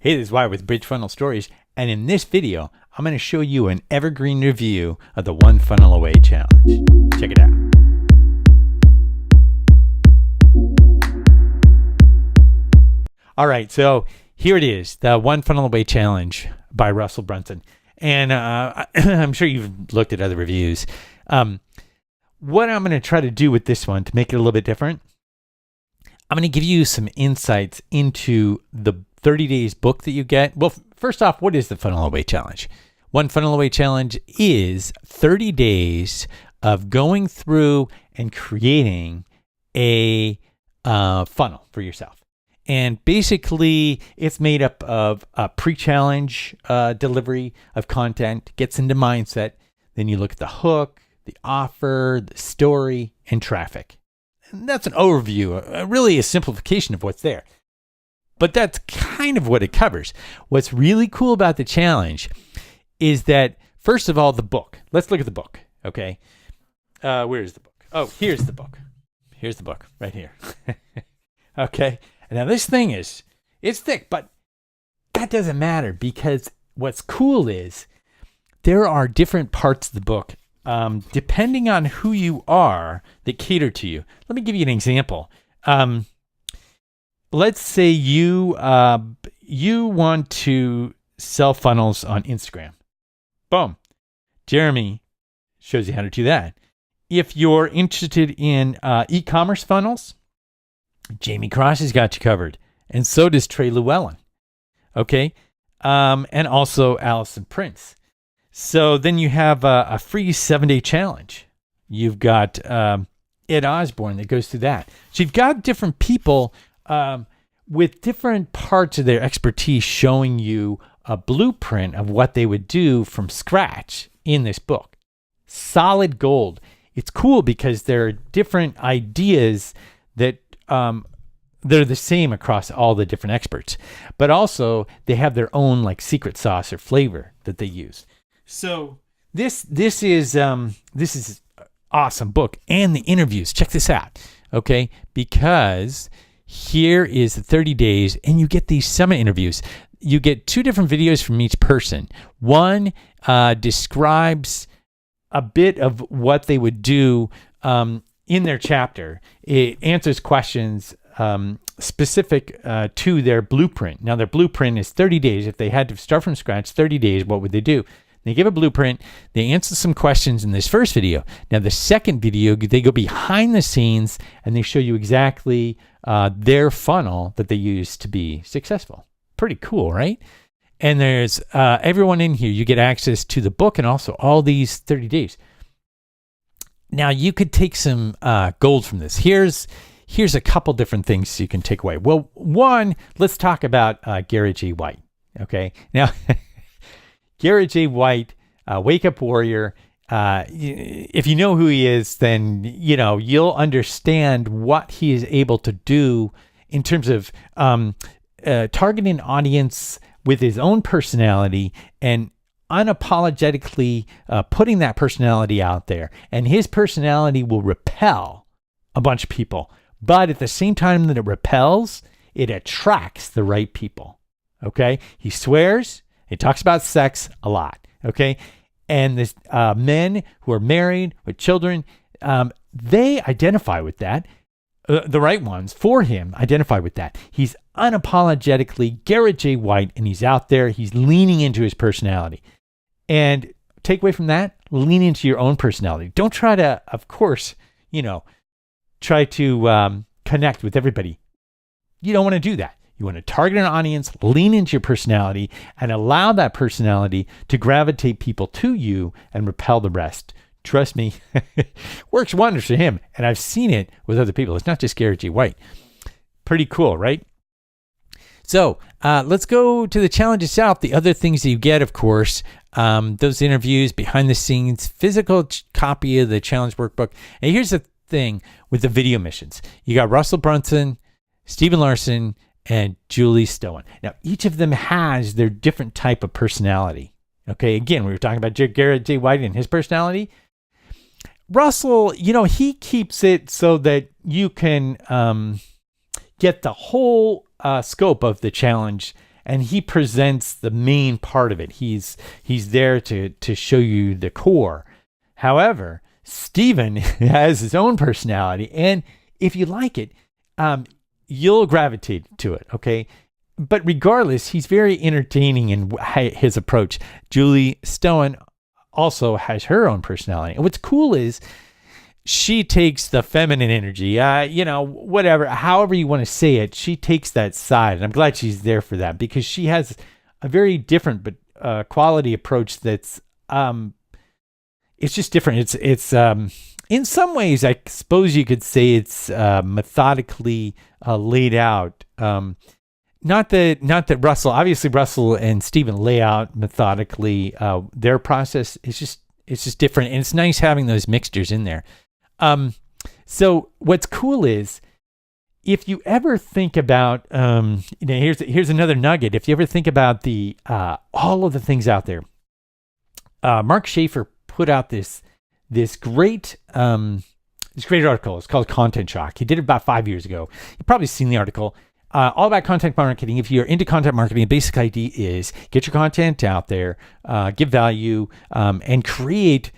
Hey, this is Wyatt with Bridge Funnel Stories, and in this video, I'm going to show you an evergreen review of the One Funnel Away Challenge. Check it out. All right, so here it is, the One Funnel Away Challenge by Russell Brunson. And I'm sure you've looked at other reviews. What I'm going to try to do with this one to make it a little bit different, I'm going to give you some insights into the 30 days book that you get. Well, first off, what is the Funnel Away Challenge? One Funnel Away Challenge is 30 days of going through and creating a funnel for yourself. And basically, it's made up of a pre-challenge delivery of content, gets into mindset. Then you look at the hook, the offer, the story, and traffic. And that's an overview, really a simplification of what's there. But that's kind of what it covers. What's really cool about the challenge is that, first of all, the book. Let's look at the book, okay? Where is the book? Oh, here's the book. Here's the book, right here. Okay? Now, this thing it's thick, but that doesn't matter because what's cool is there are different parts of the book, depending on who you are, that cater to you. Let me give you an example. Let's say you want to sell funnels on Instagram. Boom. Jeremy shows you how to do that. If you're interested in e-commerce funnels, Jamie Cross has got you covered. And so does Trey Llewellyn. Okay. And also Allison Prince. So then you have a free 7-day challenge. You've got Ed Osborne that goes through that. So you've got different people with different parts of their expertise showing you a blueprint of what they would do from scratch in this book. Solid gold. It's cool because there are different ideas that they're the same across all the different experts, but also they have their own like secret sauce or flavor that they use. So this is awesome book, and the interviews. Check this out, okay? Because here is the 30 days, and you get these summit interviews. You get 2 different videos from each person. One describes a bit of what they would do in their chapter. It answers questions specific to their blueprint. Now, their blueprint is 30 days. If they had to start from scratch, 30 days, what would they do? They give a blueprint. They answer some questions in this first video. Now, the second video, they go behind the scenes and they show you exactly their funnel that they use to be successful. Pretty cool, right? And there's everyone in here. You get access to the book and also all these 30 days. Now, you could take some gold from this. Here's a couple different things you can take away. Well, one, let's talk about Garrett J. White. Okay. Now, Garrett J. White, Wake Up Warrior. If you know who he is, then you'll understand what he is able to do in terms of targeting an audience with his own personality and unapologetically putting that personality out there. And his personality will repel a bunch of people. But at the same time that it repels, it attracts the right people. Okay? He swears. He talks about sex a lot. Okay? And this men who are married with children, they identify with that. The right ones for him identify with that. He's unapologetically Garrett J. White, and he's out there. He's leaning into his personality. And take away from that, lean into your own personality. Don't try to, of course, try to connect with everybody. You don't want to do that. You want to target an audience, lean into your personality, and allow that personality to gravitate people to you and repel the rest. Trust me, works wonders for him. And I've seen it with other people. It's not just Garrett J. White. Pretty cool, right? So let's go to the challenge itself. The other things that you get, of course, those interviews, behind the scenes, physical copy of the challenge workbook. And here's the thing with the video missions. You got Russell Brunson, Stephen Larson, and Julie Stowen. Now, each of them has their different type of personality. Okay, again, we were talking about Garrett J. White and his personality. Russell, he keeps it so that you can get the whole scope of the challenge and he presents the main part of it. He's there to show you the core. However, Steven has his own personality, and if you like it, you'll gravitate to it, okay? But regardless, he's very entertaining in his approach. Julie Stoen also has her own personality. And what's cool is she takes the feminine energy, whatever, however you want to say it, she takes that side. And I'm glad she's there for that, because she has a very different but quality approach that's, it's just different. It's in some ways, I suppose you could say it's methodically laid out. Not that Russell and Steven lay out methodically their process. It's just different, and it's nice having those mixtures in there. So what's cool is, if you ever think about, here's another nugget. If you ever think about the all of the things out there, Mark Schaefer put out this great article. It's called Content Shock. He did it about 5 years ago. You've probably seen the article. All about content marketing. If you're into content marketing, the basic idea is get your content out there, give value, and create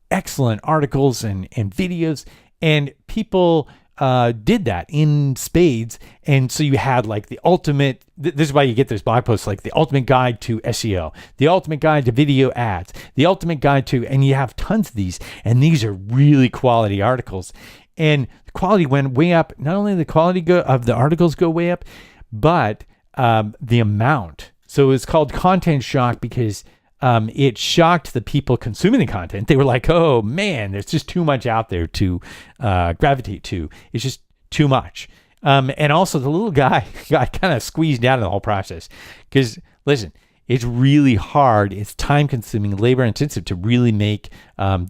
excellent articles and videos. And people did that in spades. And so you had like the ultimate, this is why you get those blog posts, like the ultimate guide to SEO, the ultimate guide to video ads, the ultimate guide to, and you have tons of these. And these are really quality articles. And the quality went way up. Not only the quality of the articles go way up, but the amount. So it's called Content Shock because it shocked the people consuming the content. They were like, oh man, there's just too much out there to gravitate to. It's just too much. And also the little guy got kind of squeezed out of the whole process. Because listen, it's really hard. It's time consuming, labor intensive to really make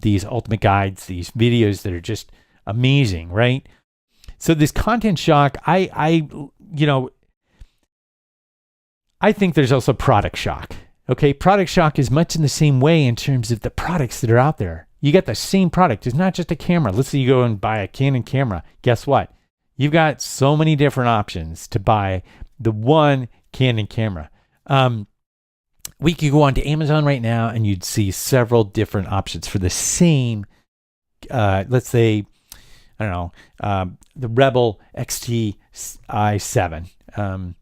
these ultimate guides, these videos that are just amazing, right? So this Content Shock, I think there's also product shock. Okay, product shock is much in the same way in terms of the products that are out there. You get the same product. It's not just a camera. Let's say you go and buy a Canon camera. Guess what? You've got so many different options to buy the one Canon camera. We could go on to Amazon right now and you'd see several different options for the same, let's say, I don't know, the Rebel XT i7.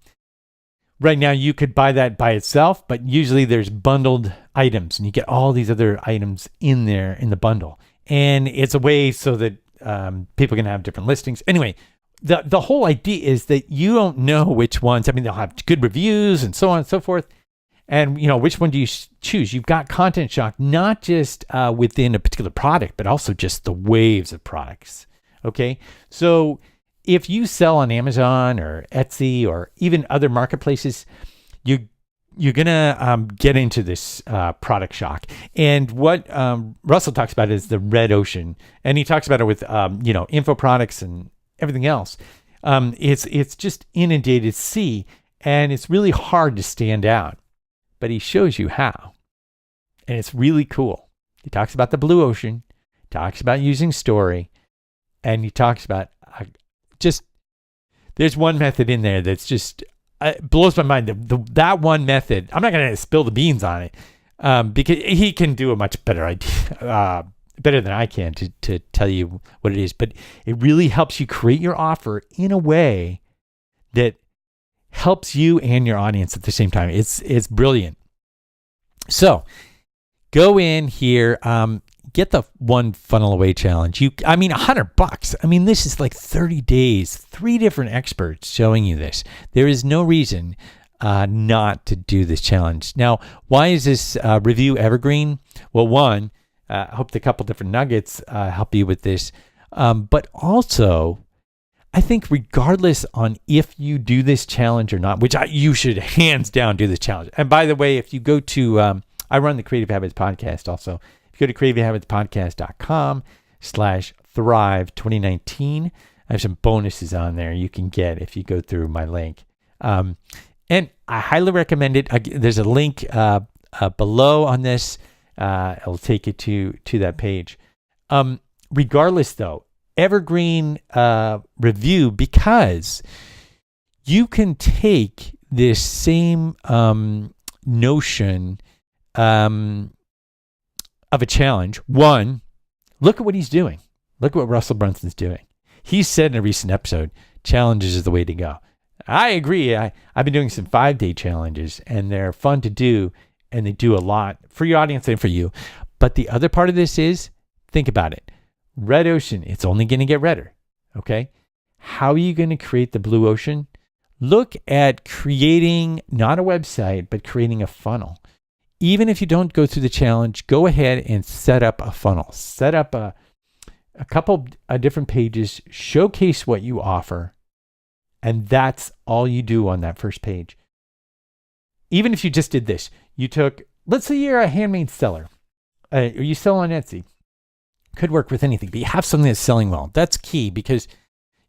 Right now, you could buy that by itself, but usually there's bundled items, and you get all these other items in there in the bundle. And it's a way so that people can have different listings. Anyway, the whole idea is that you don't know which ones. I mean, they'll have good reviews and so on and so forth. And, which one do you choose? You've got Content Shock, not just within a particular product, but also just the waves of products. Okay, so if you sell on Amazon or Etsy or even other marketplaces, you're gonna get into this product shock. And what Russell talks about is the red ocean, and he talks about it with info products and everything else. It's just inundated sea, and it's really hard to stand out. But he shows you how, and it's really cool. He talks about the blue ocean, talks about using story. And he talks about there's one method in there that's just blows my mind. That one method, I'm not going to spill the beans on it because he can do a much better idea, better than I can to tell you what it is. But it really helps you create your offer in a way that helps you and your audience at the same time. It's brilliant. So go in here. Get the one funnel away challenge. $100. I mean, this is like 30 days, 3 different experts showing you this. There is no reason not to do this challenge. Now, why is this review evergreen? Well, one, I hope the couple different nuggets help you with this. But also, I think regardless on if you do this challenge or not, which you should hands down do this challenge. And by the way, if you go to, I run the Creative Habits Podcast also. Go to creativehabitspodcast.com/thrive2019. I have some bonuses on there you can get if you go through my link. And I highly recommend it. There's a link below on this. It'll take you to that page. Regardless, though, Evergreen review, because you can take this same notion of a challenge. One, look at what he's doing. Look at what Russell Brunson's doing. He said in a recent episode, challenges is the way to go. I agree. I've been doing some 5-day challenges, and they're fun to do, and they do a lot for your audience and for you. But the other part of this is, think about it. Red ocean, it's only going to get redder. Okay? How are you going to create the blue ocean? Look at creating not a website, but creating a funnel. Even if you don't go through the challenge, go ahead and set up a funnel. Set up a couple of different pages, showcase what you offer, and that's all you do on that first page. Even if you just did this, you took, let's say you're a handmade seller, or you sell on Etsy. Could work with anything, but you have something that's selling well. That's key because,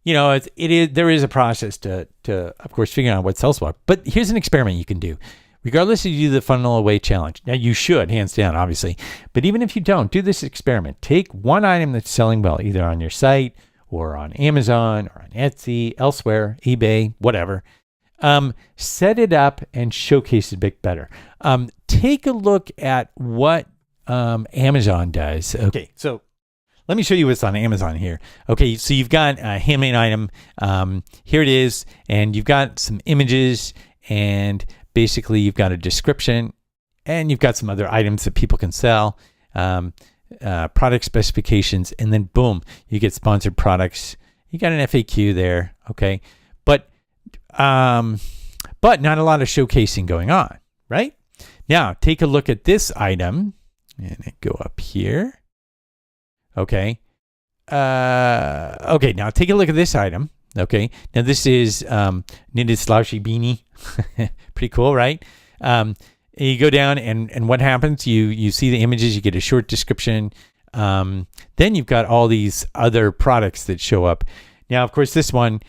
there is a process to of course, figuring out what sells well. But here's an experiment you can do. Regardless if you do the funnel away challenge. Now you should, hands down, obviously. But even if you don't, do this experiment. Take one item that's selling well, either on your site or on Amazon or on Etsy, elsewhere, eBay, whatever. Set it up and showcase it a bit better. Take a look at what Amazon does. Okay, so let me show you what's on Amazon here. Okay, so you've got a handmade item. Here it is, and you've got some images, and basically you've got a description, and you've got some other items that people can sell, product specifications, and then boom, you get sponsored products. You got an FAQ there, okay? But not a lot of showcasing going on, right? Now, take a look at this item, and go up here. Okay. Okay, now take a look at this item. Okay. Now this is knitted slouchy beanie. Pretty cool, right? You go down and what happens? You see the images, you get a short description. Then you've got all these other products that show up. Now, of course, this one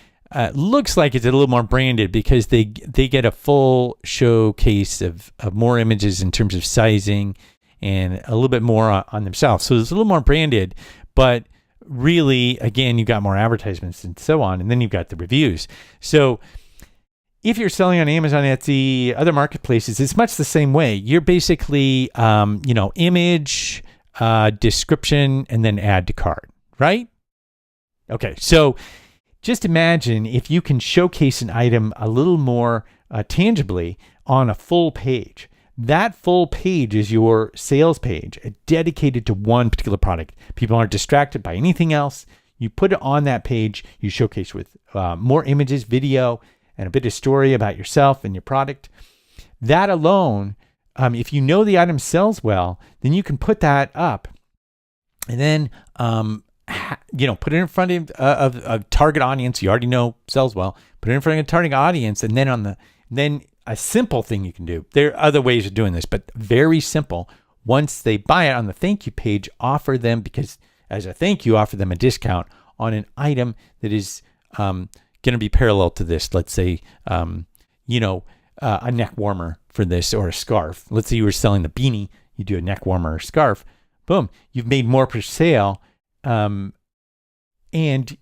looks like it's a little more branded because they get a full showcase of more images in terms of sizing and a little bit more on themselves. So it's a little more branded, but really, again, you've got more advertisements and so on. And then you've got the reviews. So if you're selling on Amazon, Etsy, other marketplaces, it's much the same way. You're basically, image, description, and then add to cart, right? Okay, so just imagine if you can showcase an item a little more tangibly on a full page. That full page is your sales page, dedicated to one particular product. People aren't distracted by anything else. You put it on that page. You showcase with more images, video, and a bit of story about yourself and your product. That alone, if you know the item sells well, then you can put that up and then, put it in front of a target audience you already know sells well. Put it in front of a target audience, and then a simple thing you can do. There are other ways of doing this, but very simple. Once they buy it on the thank you page, offer them, because as a thank you, offer them a discount on an item that is going to be parallel to this. Let's say, a neck warmer for this, or a scarf. Let's say you were selling the beanie, you do a neck warmer or scarf. Boom, you've made more per sale, and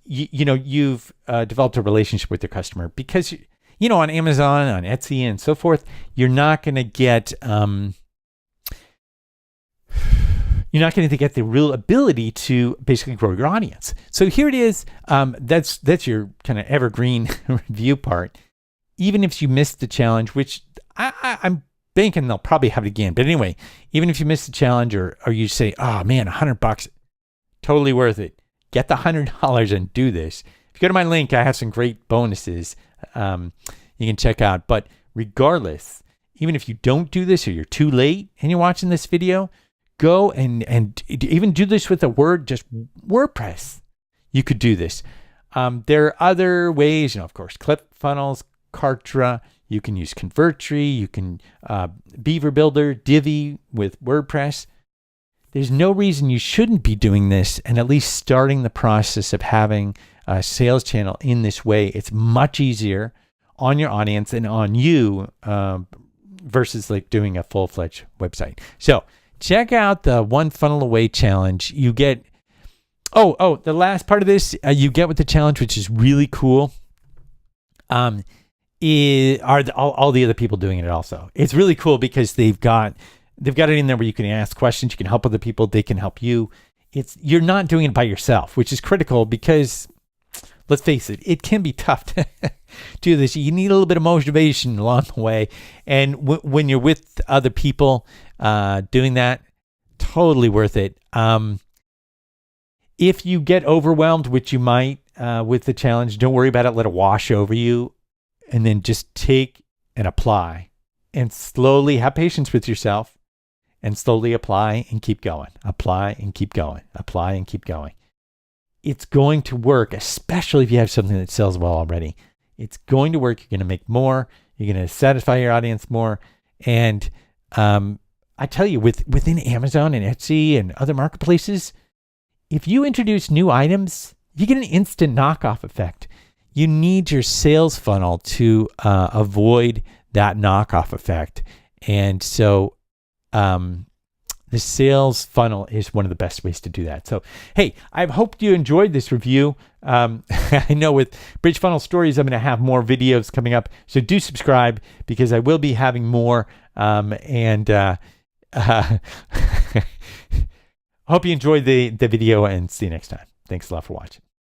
you've developed a relationship with your customer because. On Amazon, on Etsy, and so forth, you're not going to get the real ability to basically grow your audience. So here it is. That's your kind of evergreen review part. Even if you missed the challenge, which I'm banking they'll probably have it again. But anyway, even if you missed the challenge, or you say, oh man, $100, totally worth it. Get the $100 and do this. If you go to my link, I have some great bonuses. You can check out. But regardless, even if you don't do this, or you're too late and you're watching this video, go and even do this with just WordPress. You could do this. There are other ways, of course, ClickFunnels, Kartra. You can use ConvertTree. You can Beaver Builder, Divi with WordPress. There's no reason you shouldn't be doing this and at least starting the process of having a sales channel in this way. It's much easier on your audience and on you versus like doing a full-fledged website. So check out the One Funnel Away challenge. You get, the last part of this you get with the challenge, which is really cool. are all the other people doing it also. It's really cool because they've got it in there where you can ask questions, you can help other people, they can help you. You're not doing it by yourself, which is critical because let's face it, it can be tough to do this. You need a little bit of motivation along the way. And when you're with other people doing that, totally worth it. If you get overwhelmed, which you might with the challenge, don't worry about it. Let it wash over you. And then just take and apply and slowly have patience with yourself and slowly apply and keep going. Apply and keep going. Apply and keep going. It's going to work, especially if you have something that sells well already. It's going to work. You're going to make more. You're going to satisfy your audience more. And I tell you, within Amazon and Etsy and other marketplaces, if you introduce new items, you get an instant knockoff effect. You need your sales funnel to avoid that knockoff effect. And so the sales funnel is one of the best ways to do that. So, hey, I hope you enjoyed this review. I know with Bridge Funnel Stories, I'm going to have more videos coming up. So do subscribe because I will be having more. Hope you enjoyed the video and see you next time. Thanks a lot for watching.